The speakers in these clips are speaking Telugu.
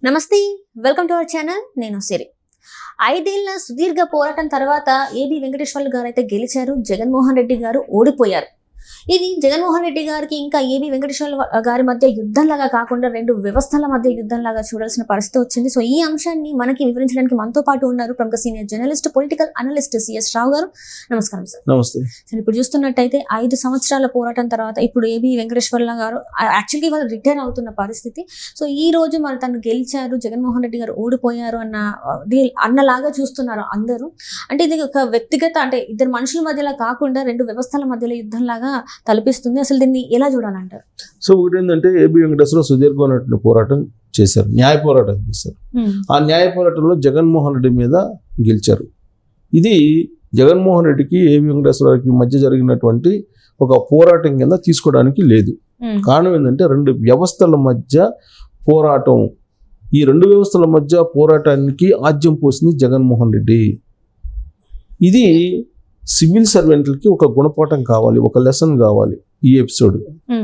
నమస్తే, వెల్కమ్ టు అవర్ ఛానల్. నేను సిరి. 5 ఏళ్ల సుదీర్ఘ పోరాటం తర్వాత ఏబి వెంకటేశ్వర్లు గారు అయితే గెలిచారు. జగన్మోహన్ రెడ్డి గారు ఓడిపోయారు. ఇది జగన్మోహన్ రెడ్డి గారికి ఇంకా ఏబి వెంకటేశ్వర్లు గారి మధ్య యుద్ధంలాగా కాకుండా రెండు వ్యవస్థల మధ్య యుద్ధంలాగా చూడాల్సిన పరిస్థితి వచ్చింది. సో ఈ అంశాన్ని మనకి వివరించడానికి మనతో పాటు ఉన్నారు ప్రముఖ senior journalist, political analyst C S Rao గారు. నమస్కారం సార్. నమస్తే. సరే, ఇప్పుడు చూస్తున్నట్టయితే 5 సంవత్సరాల పోరాటం తర్వాత ఇప్పుడు ఏబి వెంకటేశ్వర్లు గారు యాక్చువల్గా వాళ్ళు రిటైర్ అవుతున్న పరిస్థితి. సో ఈ రోజు మరి తను గెలిచారు, జగన్మోహన్ రెడ్డి గారు ఓడిపోయారు అన్నలాగా చూస్తున్నారు అందరూ. అంటే ఇది ఒక వ్యక్తిగత, అంటే ఇద్దరు మనుషుల మధ్యలో కాకుండా రెండు వ్యవస్థల మధ్యలో యుద్ధంలాగా తలపిస్తుంది. అసలు దీన్ని ఎలా చూడాలంటారు? సో ఒకటి ఏంటంటే ఏబి వెంకటేశ్వరరావు సుదీర్ఘమైనటువంటి పోరాటం చేశారు, న్యాయ పోరాటం చేశారు. ఆ న్యాయ పోరాటంలో జగన్మోహన్ రెడ్డి మీద గెలిచారు. ఇది జగన్మోహన్ రెడ్డికి ఏబి వెంకటేశ్వరరావుకి మధ్య జరిగినటువంటి ఒక పోరాటం కింద తీసుకోవడానికి లేదు. కారణం ఏంటంటే రెండు వ్యవస్థల మధ్య పోరాటం. ఈ రెండు వ్యవస్థల మధ్య పోరాటానికి ఆజ్యం పోసింది జగన్మోహన్ రెడ్డి. ఇది సివిల్ సర్వెంట్లకి ఒక గుణపాఠం కావాలి, ఒక లెసన్ కావాలి ఈ ఎపిసోడ్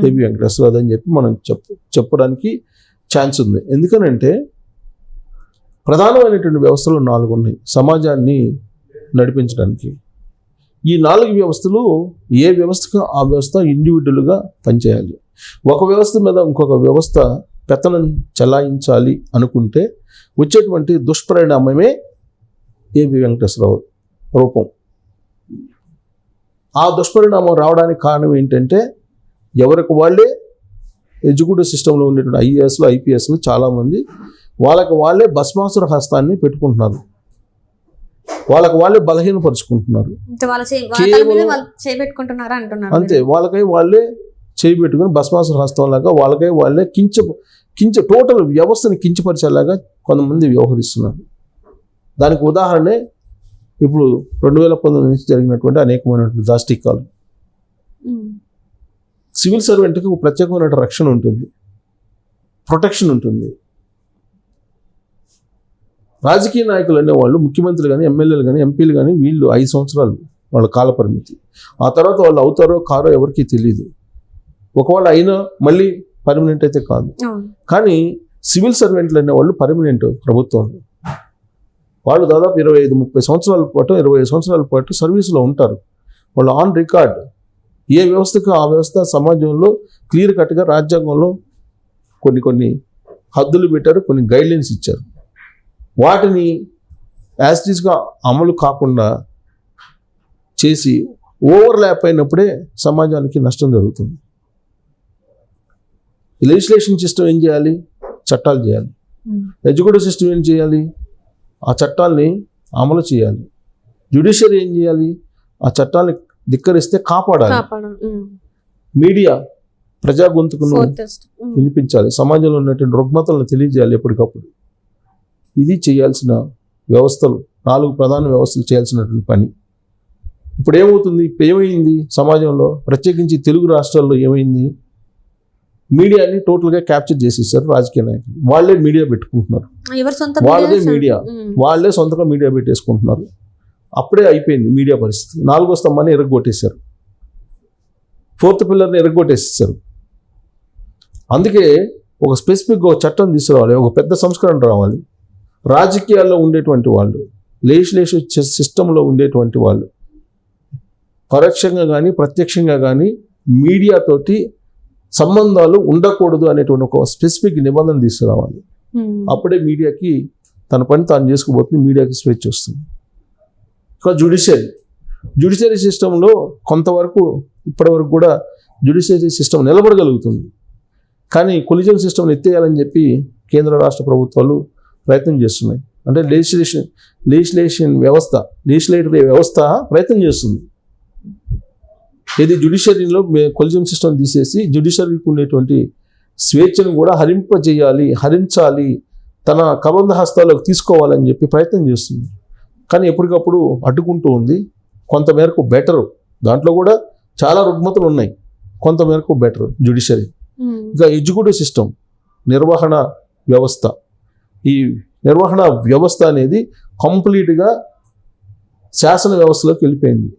ఏబి వెంకటేశ్వరరావు అని చెప్పి మనం చెప్పడానికి ఛాన్స్ ఉంది. ఎందుకనంటే ప్రధానమైనటువంటి వ్యవస్థలు 4 ఉన్నాయి సమాజాన్ని నడిపించడానికి. ఈ 4 వ్యవస్థలు ఏ వ్యవస్థకు ఆ వ్యవస్థ ఇండివిజువల్గా పనిచేయాలి. ఒక వ్యవస్థ మీద ఇంకొక వ్యవస్థ పెత్తనం చెలాయించాలి అనుకుంటే వచ్చేటువంటి దుష్పరిణామమే ఏబి వెంకటేశ్వరరావు రూపం. ఆ దుష్పరిణామం రావడానికి కారణం ఏంటంటే ఎవరికి వాళ్ళే ఎగ్జిక్యూటివ్ సిస్టంలో ఉండేటువంటి ఐఏఎస్లు, ఐపీఎస్లు చాలామంది వాళ్ళకి వాళ్ళే భస్మాసుర హస్తాన్ని పెట్టుకుంటున్నారు, వాళ్ళకి వాళ్ళే బలహీనపరుచుకుంటున్నారు. అంతే, వాళ్ళకై వాళ్ళే చేయి పెట్టుకుని భస్మాసుర హస్తం లాగా వాళ్ళకై వాళ్ళే టోటల్ వ్యవస్థని కించపరిచేలాగా కొంతమంది వ్యవహరిస్తున్నారు. దానికి ఉదాహరణే ఇప్పుడు 2019 నుంచి జరిగినటువంటి అనేకమైనటువంటి దాష్టికాలు. సివిల్ సర్వెంట్కి ఒక ప్రత్యేకమైన రక్షణ ఉంటుంది, ప్రొటెక్షన్ ఉంటుంది. రాజకీయ నాయకులు అనేవాళ్ళు, ముఖ్యమంత్రులు కానీ, ఎమ్మెల్యేలు కానీ, ఎంపీలు కానీ, వీళ్ళు 5 సంవత్సరాలు వాళ్ళ కాల పరిమితి. ఆ తర్వాత వాళ్ళు అవుతారో కారో ఎవరికీ తెలియదు. ఒకవేళ అయినా మళ్ళీ పర్మనెంట్ అయితే కాదు. కానీ సివిల్ సర్వెంట్లు అనేవాళ్ళు పర్మనెంట్ ప్రభుత్వంలో. వాళ్ళు దాదాపు 25-30 సంవత్సరాల పాటు, 25 సంవత్సరాల పాటు సర్వీసులో ఉంటారు. వాళ్ళు ఆన్ రికార్డ్. ఏ వ్యవస్థకు ఆ వ్యవస్థ సమాజంలో క్లియర్ కట్గా రాజ్యాంగంలో కొన్ని హద్దులు పెట్టారు, కొన్ని గైడ్లైన్స్ ఇచ్చారు. వాటిని యాజిటీస్గా అమలు కాకుండా చేసి ఓవర్లాప్ అయినప్పుడే సమాజానికి నష్టం జరుగుతుంది. లెజిస్లేషన్ సిస్టమ్ ఏం చేయాలి? చట్టాలు చేయాలి. ఎగ్జిక్యూటివ్ సిస్టమ్ ఏం చేయాలి? ఆ చట్టాలని అమలు చేయాలి. జ్యుడిషియరీ ఏం చేయాలి? ఆ చట్టాలని ధిక్కరిస్తే కాపాడాలి. మీడియా ప్రజా గొంతుకును వినిపించాలి, సమాజంలో ఉన్నటువంటి రుగ్మతలను తెలియజేయాలి ఎప్పటికప్పుడు. ఇది చేయాల్సిన వ్యవస్థలు, 4 ప్రధాన వ్యవస్థలు చేయాల్సినటువంటి పని. ఇప్పుడు ఏమవుతుంది? ఇప్పుడు ఏమైంది సమాజంలో, ప్రత్యేకించి తెలుగు రాష్ట్రాల్లో ఏమైంది? మీడియాని టోటల్గా క్యాప్చర్ చేసేసారు రాజకీయ నాయకులు. వాళ్ళే మీడియా పెట్టుకుంటున్నారు, వాళ్ళదే మీడియా, వాళ్ళే సొంతంగా మీడియా పెట్టేసుకుంటున్నారు. అప్పుడే అయిపోయింది మీడియా పరిస్థితి. 4వ స్తంభాన్ని ఎరగొట్టేశారు, 4th పిల్లర్ని ఎరగొట్టేసేసారు. అందుకే ఒక స్పెసిఫిక్ చట్టం తీసుకురావాలి, ఒక పెద్ద సంస్కరణ రావాలి. రాజకీయాల్లో ఉండేటువంటి వాళ్ళు, లెజిస్లేటివ్ సిస్టంలో ఉండేటువంటి వాళ్ళు పరోక్షంగా కానీ ప్రత్యక్షంగా కానీ మీడియాతోటి సంబంధాలు ఉండకూడదు అనేటువంటి ఒక స్పెసిఫిక్ నిబంధన తీసుకురావాలి. అప్పుడే మీడియాకి తన పని తాను చేసుకుపోతుంది, మీడియాకి స్వేచ్ఛ వస్తుంది. ఇంకా జ్యుడిషియరీ సిస్టంలో కొంతవరకు ఇప్పటివరకు కూడా జ్యుడిషియరీ సిస్టమ్ నిలబడగలుగుతుంది. కానీ కొలిజియల్ సిస్టమ్ని ఎత్తేయాలని చెప్పి కేంద్ర రాష్ట్ర ప్రభుత్వాలు ప్రయత్నం చేస్తున్నాయి. అంటే లెజిస్లేటరీ వ్యవస్థ ప్రయత్నం చేస్తుంది. ఇది జ్యుడిషియరీలో కొలిజియం సిస్టమ్ తీసేసి జ్యుడిషియరీకి ఉండేటువంటి స్వేచ్ఛను కూడా హరించాలి, తన కబంధ హస్తాలకు తీసుకోవాలని చెప్పి ప్రయత్నం చేస్తుంది. కానీ ఎప్పటికప్పుడు అడ్డుకుంటూ ఉంది. కొంతమేరకు బెటరు, దాంట్లో కూడా చాలా రుగ్మతలు ఉన్నాయి, కొంతమేరకు బెటర్ జ్యుడిషియరీ. ఇంకా ఎగ్జిక్యూటివ్ సిస్టమ్, నిర్వహణ వ్యవస్థ. ఈ నిర్వహణ వ్యవస్థ అనేది కంప్లీట్గా శాసన వ్యవస్థలోకి వెళ్ళిపోయింది.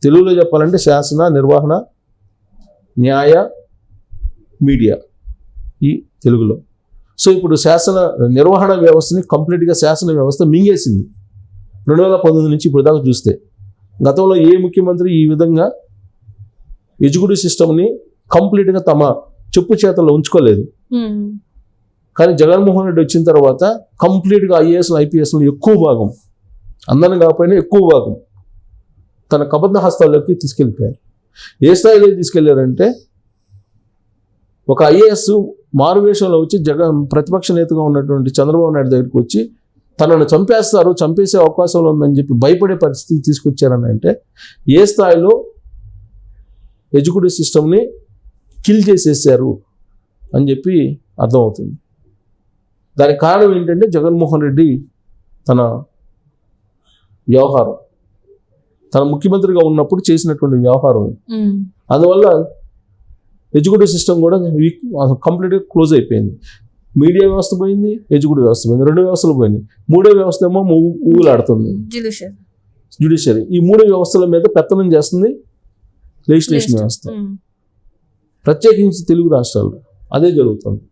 తెలుగులో చెప్పాలంటే శాసన, నిర్వహణ, న్యాయ, మీడియా, ఈ తెలుగులో. సో ఇప్పుడు శాసన నిర్వహణ వ్యవస్థని కంప్లీట్గా శాసన వ్యవస్థ మింగేసింది 2019 నుంచి ఇప్పుడు దాకా చూస్తే. గతంలో ఏ ముఖ్యమంత్రి ఈ విధంగా ఎడ్యుకేటివ్ సిస్టమ్ని కంప్లీట్గా తమ చెప్పు చేతల్లో ఉంచుకోలేదు. కానీ జగన్మోహన్ రెడ్డి వచ్చిన తర్వాత కంప్లీట్గా ఐఏఎస్లు ఐపీఎస్లు ఎక్కువ భాగం, అందరిని కాకపోయినా ఎక్కువ భాగం తన కబద్ధ హస్తాల్లోకి తీసుకెళ్ళిపోయారు. ఏ స్థాయిలో తీసుకెళ్లారంటే ఒక ఐఏఎస్ మారువేషంలో వచ్చి ప్రతిపక్ష నేతగా ఉన్నటువంటి చంద్రబాబు నాయుడు దగ్గరికి వచ్చి తనను చంపేస్తారు, చంపేసే అవకాశం ఉందని చెప్పి భయపడే పరిస్థితి తీసుకొచ్చారని అంటే ఏ స్థాయిలో ఎడ్యుకేటివ్ సిస్టమ్ని కిల్ చేసేసారు అని చెప్పి అర్థమవుతుంది. దానికి కారణం ఏంటంటే జగన్మోహన్ రెడ్డి తన వ్యవహారం, తన ముఖ్యమంత్రిగా ఉన్నప్పుడు చేసినటువంటి వ్యవహారం. అందువల్ల ఎడ్యుకేటివ్ సిస్టమ్ కూడా కంప్లీట్గా క్లోజ్ అయిపోయింది. మీడియా వ్యవస్థ పోయింది, ఎడ్యుకేటివ్ వ్యవస్థ పోయింది, రెండు వ్యవస్థలు పోయినాయి. మూడో వ్యవస్థ ఏమో ఊగులాడుతుంది, జ్యుడిషియరీ. ఈ మూడు వ్యవస్థల మీద పెత్తనం చేస్తుంది లెజిస్లేషన్ వ్యవస్థ, ప్రత్యేకించి తెలుగు రాష్ట్రాల్లో అదే జరుగుతుంది.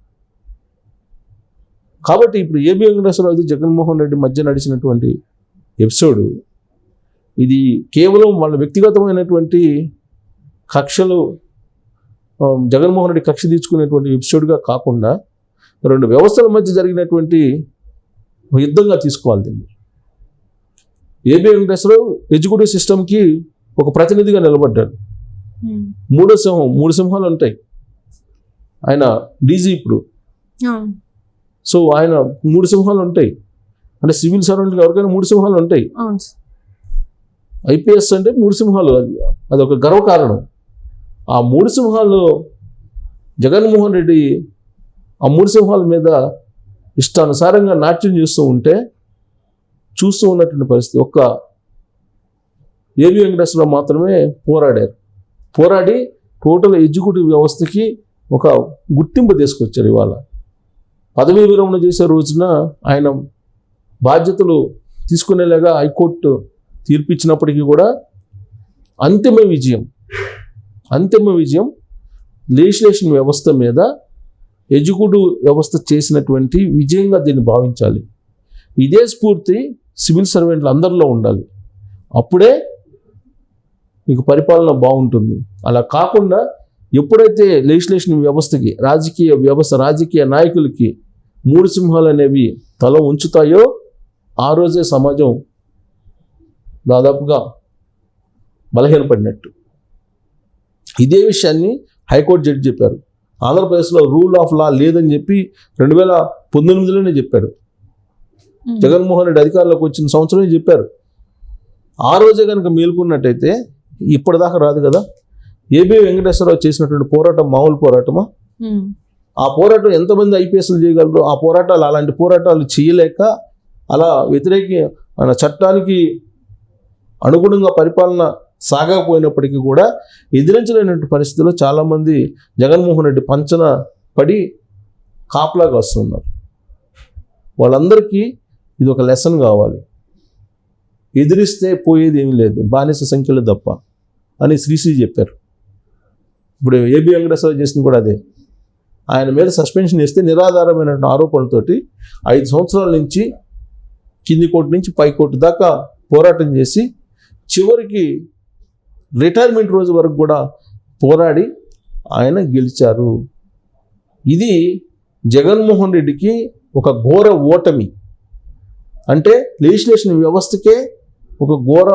కాబట్టి ఇప్పుడు ఏబి వెంకటేశ్వరరావు జగన్మోహన్ రెడ్డి మధ్య నడిచినటువంటి ఎపిసోడ్ ఇది కేవలం వాళ్ళ వ్యక్తిగతమైనటువంటి కక్షలు, జగన్మోహన్ రెడ్డి కక్ష తీర్చుకునేటువంటి ఎపిసోడ్గా కాకుండా రెండు వ్యవస్థల మధ్య జరిగినటువంటి యుద్ధంగా తీసుకోవాలి దీన్ని. ఏబి వెంకటేశ్వరరావు ఎడ్యుకేటివ్ సిస్టమ్కి ఒక ప్రతినిధిగా నిలబడ్డాడు. మూడు సింహాలు ఉంటాయి. ఆయన డీజీ ఇప్పుడు. సో ఆయన 3 సింహాలు ఉంటాయి. అంటే సివిల్ సర్వెంట్కి ఎవరికైనా 3 సింహాలు ఉంటాయి. ఐపీఎస్ అంటే 3 సింహాలు, అది ఒక గర్వకారణం. ఆ 3 సింహాల్లో జగన్మోహన్ రెడ్డి ఆ 3 సింహాల మీద ఇష్టానుసారంగా నాట్యం చేస్తూ ఉంటే చూస్తూ ఉన్నటువంటి పరిస్థితి. ఒక్క ఏబి వెంకటేశ్వరరావు మాత్రమే పోరాడి టోటల్ ఎడ్యుకేటివ్ వ్యవస్థకి ఒక గుర్తింపు తీసుకొచ్చారు. ఇవాళ పదవీ విరమణ చేసే రోజున ఆయన బాధ్యతలు తీసుకునేలాగా హైకోర్టు తీర్పిచ్చినప్పటికీ కూడా అంతిమ విజయం లెజిస్లేషన్ వ్యవస్థ మీద ఎడ్యుకేటివ్ వ్యవస్థ చేసినటువంటి విజయంగా దీన్ని భావించాలి. ఇదే స్ఫూర్తి సివిల్ సర్వెంట్లు అందరిలో ఉండాలి. అప్పుడే మీకు పరిపాలన బాగుంటుంది. అలా కాకుండా ఎప్పుడైతే లెజిస్లేషన్ వ్యవస్థకి, రాజకీయ నాయకులకి 3 సింహాలు అనేవి తల ఉంచుతాయో ఆ రోజే సమాజం దాదాపుగా బలహీనపడినట్టు. ఇదే విషయాన్ని హైకోర్టు జడ్జి చెప్పారు. ఆంధ్రప్రదేశ్లో రూల్ ఆఫ్ లా లేదని చెప్పి 2019లోనే చెప్పాడు. జగన్మోహన్ రెడ్డి అధికారంలోకి వచ్చిన సంవత్సరమే చెప్పారు. ఆ రోజే కనుక మేల్కొన్నట్టయితే ఇప్పటిదాకా రాదు కదా. ఏబి వెంకటేశ్వరరావు చేసినటువంటి పోరాటం మామూలు పోరాటమా? ఆ పోరాటం ఎంతమంది ఐపీఎస్లు చేయగలరు? ఆ పోరాటాలు, అలాంటి పోరాటాలు చేయలేక అలా చట్టానికి అనుగుణంగా పరిపాలన సాగకపోయినప్పటికీ కూడా ఎదిరించలేనటువంటి పరిస్థితుల్లో చాలామంది జగన్మోహన్ రెడ్డి పంచన పడి కాపలాగా వస్తున్నారు. వాళ్ళందరికీ ఇది ఒక లెసన్ కావాలి. ఎదిరిస్తే పోయేది ఏమీ లేదు, బానిస సంఖ్యలు తప్ప అని శ్రీశ్రీ చెప్పారు. ఇప్పుడు ఏబి వెంకటేశ్వరరావు చేసింది కూడా అదే. ఆయన మీద సస్పెన్షన్ ఇస్తే నిరాధారమైన ఆరోపణలతోటి 5 సంవత్సరాల నుంచి కింది కోర్టు నుంచి పై కోర్టు దాకా పోరాటం చేసి చివరికి రిటైర్మెంట్ రోజు వరకు కూడా పోరాడి ఆయన గెలిచారు. ఇది జగన్మోహన్ రెడ్డికి ఒక ఘోర ఓటమి. అంటే లెజిస్లేషన్ వ్యవస్థకే ఒక ఘోర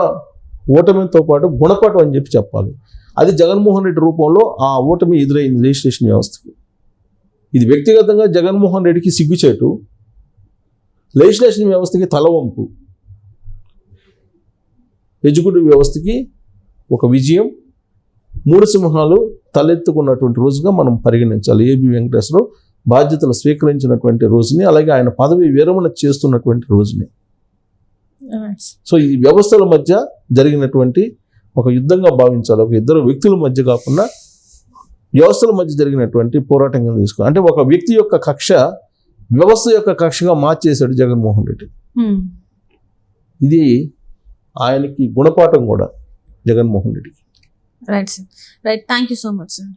ఓటమితో పాటు గుణపాఠం అని చెప్పాలి. అది జగన్మోహన్ రెడ్డి రూపంలో ఆ ఓటమి ఎదురైంది లెజిస్లేషన్ వ్యవస్థకి. ఇది వ్యక్తిగతంగా జగన్మోహన్ రెడ్డికి సిగ్గుచేటు, లెజిస్లేషన్ వ్యవస్థకి తలవంపు, ఎడ్యుకేటివ్ వ్యవస్థకి ఒక విజయం. 3 సింహాలు తలెత్తుకున్నటువంటి రోజుగా మనం పరిగణించాలి ఏబి వెంకటేశ్వరరావు బాధ్యతలు స్వీకరించినటువంటి రోజుని, అలాగే ఆయన పదవి విరమణ చేస్తున్నటువంటి రోజుని. సో ఈ వ్యవస్థల మధ్య జరిగినటువంటి ఒక యుద్ధంగా భావించాలి. ఒక ఇద్దరు వ్యక్తుల మధ్య కాకుండా వ్యవస్థల మధ్య జరిగినటువంటి పోరాటంగా తీసుకోవాలి. అంటే ఒక వ్యక్తి యొక్క కక్ష వ్యవస్థ యొక్క కక్షగా మార్చేశాడు జగన్మోహన్ రెడ్డి. ఇది ఆయనకి గుణపాఠం కూడా జగన్మోహన్ రెడ్డికి. Right sir, right. Thank you so much sir.